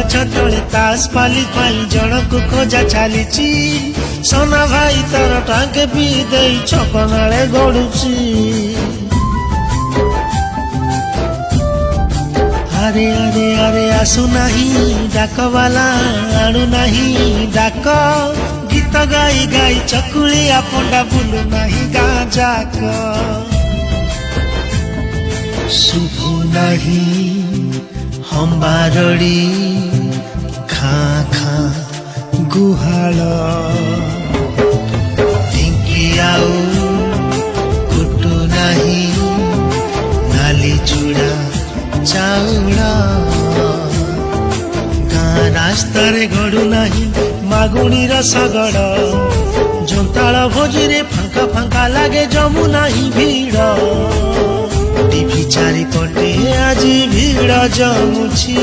गछ तले तास पाली पाई जनक खोजा चली सोना भाई तार टांके पी दे छकनाले गड़ुची अरे अरे अरे आसु नहीं डाक वाला आणु नहीं डाक गीत गाई गाई चकुलिया पंडा बुलु नहीं गाँ जाक शुभु नहीं हम बारड़ी खाँ खाँ गुहाल ढिंकी आउ कुटु नहीं नाली चूड़ा चाउड़ गाँ रास्ता रे गड़ु नहीं मागुणी रसगड़ जोंताल भोजी रे फांका फांका लागे जमु नहीं भीड़ टीवी चारि पटे आज भीड़ जमुची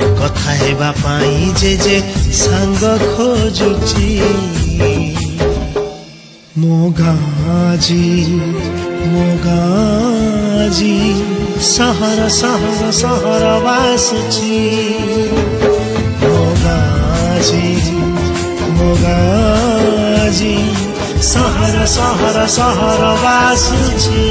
कथा हेबा पाई जे सांग खोजुची मो गाजी सहर सहर सहर बासुची मो गाजी सहर सहर सहर बासुची।